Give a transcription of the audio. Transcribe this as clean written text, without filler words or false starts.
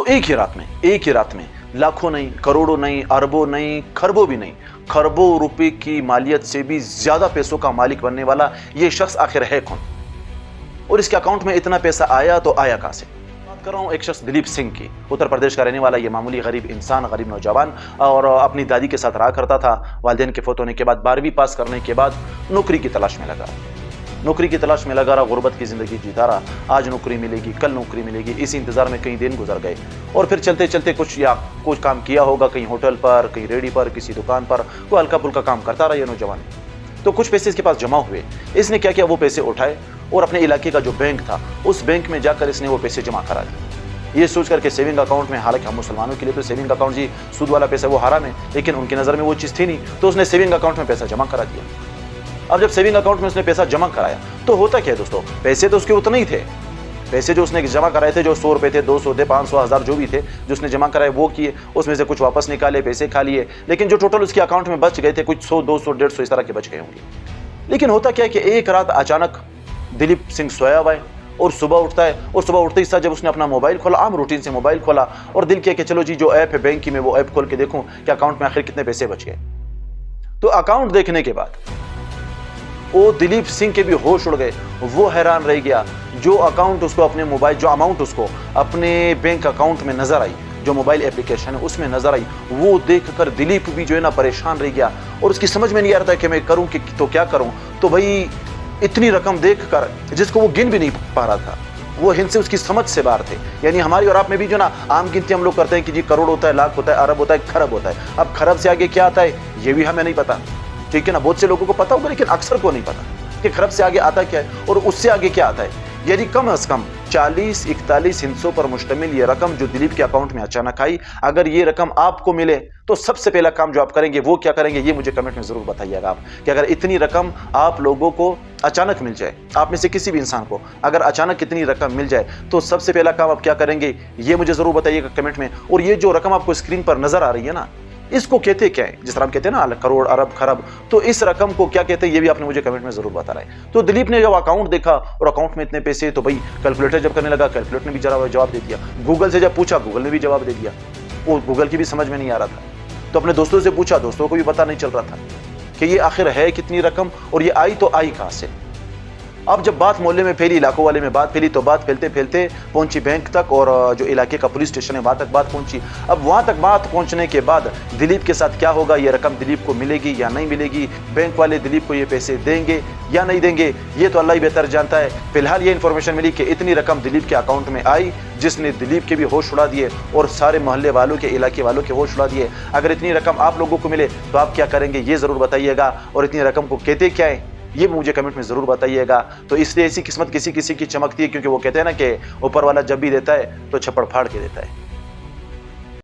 एक ही रात में लाखों नहीं, करोड़ों नहीं, अरबों नहीं, खरबों भी नहीं, खरबों रुपए की मालियत से भी ज्यादा पैसों का मालिक बनने वाला ये शख्स आखिर है कौन? और इसके अकाउंट में इतना पैसा आया तो आया कहां से? बात कर रहा हूं एक शख्स दिलीप सिंह की, उत्तर प्रदेश का रहने वाला ये मामूली गरीब इंसान, गरीब नौजवान, और अपनी दादी के साथ रहा करता था। वालिदैन के फौत होने के बाद 12वीं पास करने के बाद नौकरी की तलाश में लगा रहा, गुर्बत की जिंदगी जीता रहा। आज नौकरी मिलेगी, कल नौकरी मिलेगी, इसी इंतजार में कई दिन गुजर गए। और फिर चलते चलते कुछ काम किया होगा, कहीं होटल पर, कहीं रेडी पर, किसी दुकान पर, कोई हल्का फुल्का काम करता रहा ये नौजवान। तो कुछ पैसे इसके पास जमा हुए। इसने क्या किया, वो पैसे उठाए और अपने इलाके का जो बैंक था उस बैंक में जाकर इसने वो पैसे जमा करा दिए, ये सोच करके सेविंग अकाउंट में। हालांकि हम मुसलमानों के लिए तो सेविंग अकाउंट जी सूद वाला पैसा वो हराम है, लेकिन उनकी नजर में वो चीज थी नहीं, तो उसने सेविंग अकाउंट में पैसा जमा करा दिया। अब जब सेविंग अकाउंट में उसने पैसा जमा कराया तो होता क्या है दोस्तों, पैसे तो उसके उतने ही थे। पैसे जो उसने जमा कराए थे, जो 100 रुपए थे, 200 थे, 500, 1000 जो भी थे, जो उसने जमा कराए वो किए, उसमें से कुछ वापस निकाले, पैसे खा लिए, लेकिन जो टोटल उसके अकाउंट में बच गए थे कुछ 100, 200, 150 इस तरह के बच गए होंगे। लेकिन होता क्या है कि एक रात अचानक दिलीप सिंह सोया हुआ है और सुबह उठता है, और सुबह उठते ही साथ जब उसने अपना मोबाइल खोला, आम रूटीन से मोबाइल खोला, और दिल किया कि चलो जी जो ऐप है बैंक की, मैं वो ऐप खोल के देखूं कि अकाउंट में आखिर कितने पैसे बच गए। तो अकाउंट देखने के बाद वो दिलीप सिंह के भी होश उड़ गए। वो हैरान रह गया, जो अकाउंट उसको अपने मोबाइल, जो अमाउंट उसको अपने बैंक अकाउंट में नजर आई, जो मोबाइल एप्लीकेशन है उसमें नजर आई, वो देखकर दिलीप भी जो है ना परेशान रह गया। और उसकी समझ में नहीं आ रहा था कि मैं करूं कि तो क्या करूं। तो भाई इतनी रकम देखकर, जिसको वो गिन भी नहीं पा रहा था, वो हिंद से उसकी समझ से बाहर थे। यानी हमारी और आप में भी जो ना आम गिनती हम लोग करते हैं कि जी करोड़ होता है, लाख होता है, अरब होता है, खरब होता है। अब खरब से आगे क्या आता है ये भी हमें नहीं पता, ठीक है ना। बहुत से लोगों को पता होगा लेकिन अक्सर को नहीं पता कि खरब से आगे आता क्या है और उससे आगे क्या आता है। यानी कम से कम 40-41 हिस्सों पर मुश्तमिल ये रकम जो दिलीप के अकाउंट में अचानक आई, अगर ये रकम आपको मिले तो सबसे पहला काम जो आप करेंगे वो क्या करेंगे, ये मुझे कमेंट में जरूर बताइएगा आप, कि अगर इतनी रकम आप लोगों को अचानक मिल जाए, आप में से किसी भी इंसान को अगर अचानक इतनी रकम मिल जाए तो सबसे पहला काम आप क्या करेंगे, ये मुझे जरूर बताइएगा कमेंट में। और ये जो रकम आपको स्क्रीन पर नजर आ रही है ना, इसको कहते क्या है, जिस तरह हम कहते हैं ना करोड़, अरब, खरब, तो इस रकम को क्या कहते हैं ये भी आपने मुझे कमेंट में जरूर बताना है। तो दिलीप ने जब अकाउंट देखा और अकाउंट में इतने पैसे, तो भाई कैलकुलेटर जब करने लगा, कैलकुलेटर ने भी जवाब दे दिया। गूगल से जब पूछा, गूगल ने भी जवाब दे दिया। वो गूगल की भी समझ में नहीं आ रहा था, तो अपने दोस्तों से पूछा, दोस्तों को भी पता नहीं चल रहा था कि ये आखिर है कितनी रकम और ये आई तो आई कहां से। अब जब बात मोहल्ले में फैली, इलाकों वाले में बात फैली, तो बात फैलते फैलते पहुंची बैंक तक, और जो इलाके का पुलिस स्टेशन है वहां तक बात पहुंची। अब वहां तक बात पहुंचने के बाद दिलीप के साथ क्या होगा, ये रकम दिलीप को मिलेगी या नहीं मिलेगी, बैंक वाले दिलीप को ये पैसे देंगे या नहीं देंगे, ये तो अल्लाह ही बेहतर जानता है। फिलहाल ये इन्फॉर्मेशन मिली कि इतनी रकम दिलीप के अकाउंट में आई जिसने दिलीप के भी होश उड़ा दिए और सारे मोहल्ले वालों के, इलाके वालों के होश उड़ा दिए। अगर इतनी रकम आप लोगों को मिले तो आप क्या करेंगे ये जरूर बताइएगा, और इतनी रकम को कहते क्या है ये मुझे कमेंट में जरूर बताइएगा। तो इसलिए ऐसी किस्मत किसी किसी की चमकती है, क्योंकि वो कहते हैं ना कि ऊपर वाला जब भी देता है तो छप्पड़ फाड़ के देता है।